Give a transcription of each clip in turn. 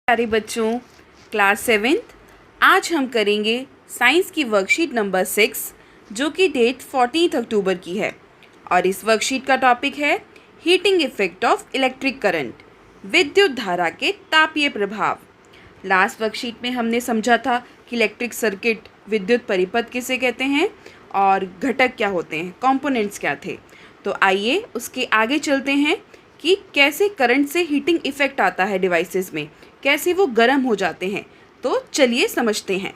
प्यारे बच्चों, class 7th आज हम करेंगे साइंस की वर्कशीट नंबर 6 जो कि डेट 14 अक्टूबर की है। और इस वर्कशीट का टॉपिक है heating effect of electric current, विद्युत धारा के तापीय प्रभाव। लास्ट वर्कशीट में हमने समझा था कि इलेक्ट्रिक सर्किट, विद्युत परिपथ किसे कहते हैं और घटक क्या होते हैं, कंपोनेंट्स क्या थे। तो आइए उसके आगे चलते हैं कि कैसे करंट से हीटिंग इफेक्ट आता है डिवाइसेस में, कैसे वो गर्म हो जाते हैं। तो चलिए समझते हैं।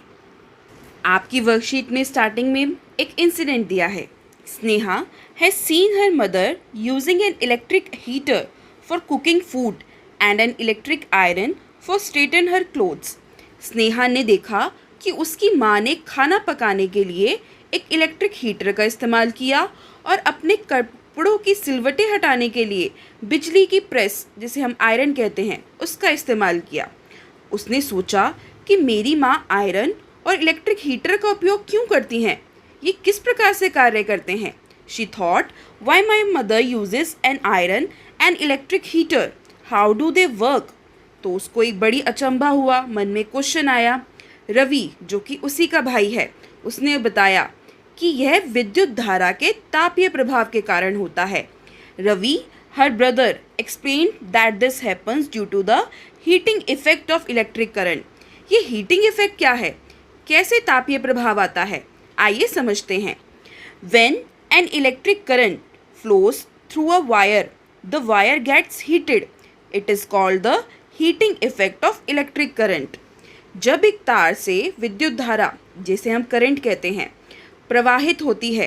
आपकी वर्कशीट में स्टार्टिंग में एक इंसिडेंट दिया है। Sneha has seen her mother using an electric heater for cooking food and an electric iron for straighten her clothes. Sneha ने देखा कि उसकी माँ ने खाना पकाने के लिए एक इलेक्ट्रिक हीटर का इस्तेमाल किया और अपने कपड़ों की सिलवटें हटाने के लिए बिजली की प्रेस, जिसे हम आयरन कहते हैं, उसका इस्तेमाल किया। उसने सोचा कि मेरी माँ आयरन और इलेक्ट्रिक हीटर का उपयोग क्यों करती हैं, ये किस प्रकार से कार्य करते हैं। She thought, why my mother uses an iron and electric heater, how do they work. तो उसको एक बड़ी अचंभा हुआ, मन में क्वेश्चन आया। रवि, जो कि उसी का भाई है, उसने बताया कि यह विद्युत धारा के तापीय प्रभाव के कारण होता है। Ravi, her brother, explained that this happens due to the heating effect of electric current। ये हीटिंग इफेक्ट क्या है, कैसे तापीय प्रभाव आता है, आइए समझते हैं। When an electric current flows through a wire, the wire gets heated. It is called the heating effect of electric current। जब एक तार से विद्युत धारा, जिसे हम करंट कहते हैं, प्रवाहित होती है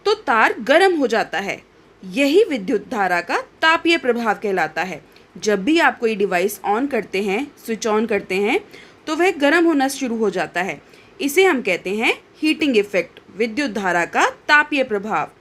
तो तार गर्म हो जाता है। यही विद्युत धारा का तापीय प्रभाव कहलाता है। जब भी आप कोई डिवाइस ऑन करते हैं, स्विच ऑन करते हैं, तो वह गर्म होना शुरू हो जाता है। इसे हम कहते हैं हीटिंग इफेक्ट, विद्युत धारा का तापीय प्रभाव।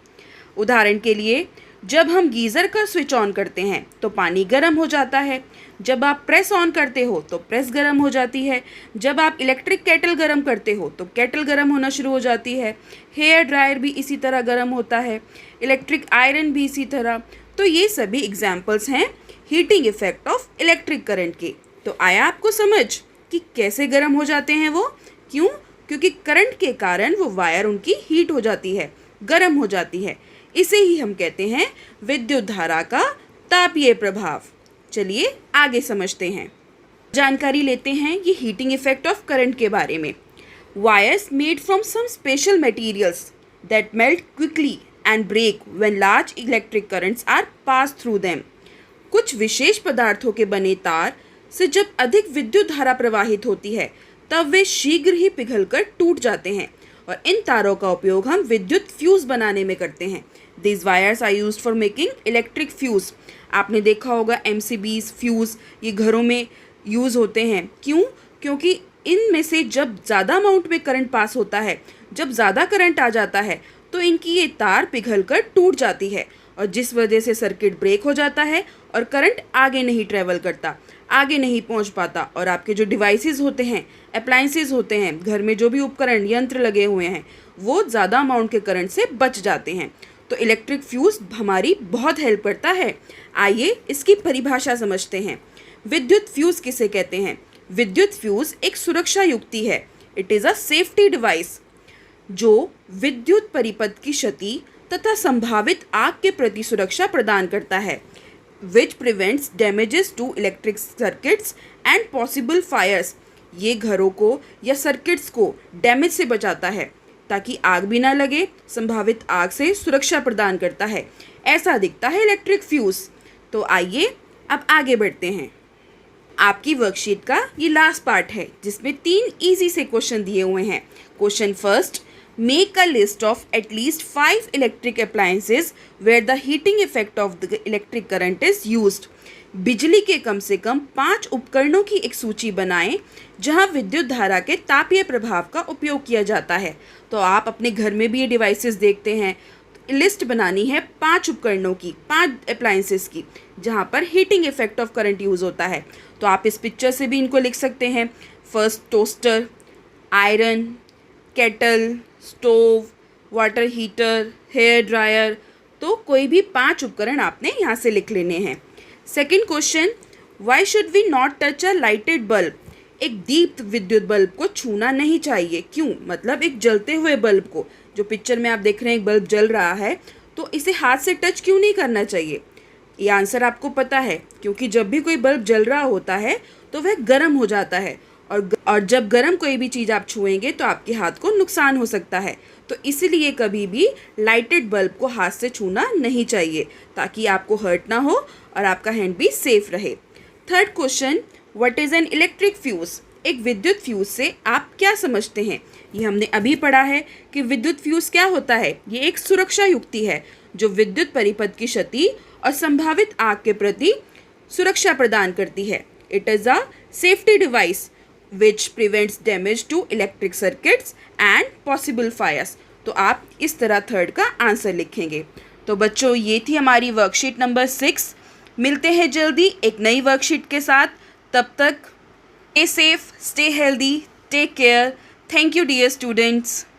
उदाहरण के लिए, जब हम गीज़र का स्विच ऑन करते हैं तो पानी गर्म हो जाता है। जब आप प्रेस ऑन करते हो तो प्रेस गर्म हो जाती है। जब आप इलेक्ट्रिक केटल गर्म करते हो तो केटल गर्म होना शुरू हो जाती है। हेयर ड्रायर भी इसी तरह गर्म होता है, इलेक्ट्रिक आयरन भी इसी तरह। तो ये सभी एग्जाम्पल्स हैं heating effect of electric current के। तो आया आपको समझ कि कैसे गर्म हो जाते हैं वो, क्यों? क्योंकि करंट के कारण वो वायर उनकी हीट हो जाती है, गर्म हो जाती है। इसे ही हम कहते हैं विद्युत धारा का तापीय प्रभाव। चलिए आगे समझते हैं, जानकारी लेते हैं ये हीटिंग इफेक्ट ऑफ करंट के बारे में। Wires made from some special materials that melt quickly and break when large electric currents are pass through them. कुछ विशेष पदार्थों के बने तार से जब अधिक विद्युत धारा प्रवाहित होती है तब वे शीघ्र ही पिघलकर टूट जाते हैं और इन तारों का उपयोग हम विद्युत फ्यूज बनाने में करते हैं। These wires are used for making electric fuse। आपने देखा होगा MCBs, फ्यूज़, ये घरों में यूज़ होते हैं। क्यों? क्योंकि इनमें से जब ज़्यादा अमाउंट में करंट पास होता है, जब ज़्यादा करंट आ जाता है तो इनकी ये तार पिघलकर टूट जाती है और जिस वजह से सर्किट ब्रेक हो जाता है और करंट आगे नहीं ट्रेवल करता, आगे नहीं पहुंच पाता और आपके जो डिवाइसेस होते हैं, अप्लायंसेस होते हैं, घर में जो भी उपकरण, यंत्र लगे हुए हैं, वो ज़्यादा अमाउंट के करंट से बच जाते हैं। तो इलेक्ट्रिक फ्यूज़ हमारी बहुत हेल्प करता है। आइए इसकी परिभाषा समझते हैं। विद्युत फ्यूज़ किसे कहते हैं? विद्युत फ्यूज़ एक सुरक्षा युक्ति है। It is a safety device जो विद्युत परिपथ की क्षति तथा संभावित आग के प्रति सुरक्षा प्रदान करता है, which prevents damages to electric circuits and possible fires. ये घरों को या सर्किट्स को डैमेज से बचाता है ताकि आग भी ना लगे, संभावित आग से सुरक्षा प्रदान करता है। ऐसा दिखता है इलेक्ट्रिक फ्यूज़। तो आइए अब आगे बढ़ते हैं। आपकी वर्कशीट का ये लास्ट पार्ट है जिसमें 3 इजी से क्वेश्चन दिए हुए हैं। Question first, make a list of at least 5 electric appliances where the heating effect of the electric current is used. बिजली के कम से कम 5 उपकरणों की एक सूची बनाएं जहां विद्युत धारा के तापीय प्रभाव का उपयोग किया जाता है। तो आप अपने घर में भी ये डिवाइसेस देखते हैं। लिस्ट बनानी है 5 उपकरणों की, 5 अप्लायंसेस की, जहां पर heating effect of current use होता है। तो आप इस पिक्चर से भी इनको लिख सकते हैं। First, toaster, iron, kettle, stove, water heater, hair dryer. तो कोई भी 5 उपकरण आपने यहाँ से लिख लेने हैं। Second question, why should we not touch a lighted bulb? एक दीप्त विद्युत बल्ब को छूना नहीं चाहिए। क्यों? मतलब एक जलते हुए बल्ब को, जो पिक्चर में आप देख रहे हैं एक बल्ब जल रहा है, तो इसे हाथ से टच क्यों नहीं करना चाहिए? ये आंसर आपको पता है, क्योंकि जब भी कोई बल्ब जल रहा होता है तो वह गर्म हो जाता है, और जब गर्म कोई भी चीज़ आप छुएंगे तो आपके हाथ को नुकसान हो सकता है। तो इसीलिए कभी भी लाइटेड बल्ब को हाथ से छूना नहीं चाहिए, ताकि आपको हर्ट ना हो और आपका हैंड भी सेफ रहे। Third question, what is an electric fuse? एक विद्युत फ्यूज़ से आप क्या समझते हैं? ये हमने अभी पढ़ा है कि विद्युत फ्यूज़ क्या होता है। ये एक सुरक्षा युक्ति है जो विद्युत परिपथ की क्षति और संभावित आग के प्रति सुरक्षा प्रदान करती है। It is a safety device which prevents damage to electric circuits and possible fires. तो आप इस तरह थर्ड का आंसर लिखेंगे। तो बच्चों, ये थी हमारी वर्कशीट नंबर 6। मिलते हैं जल्दी एक नई वर्कशीट के साथ। तब तक stay safe, stay healthy, take care. Thank you dear students.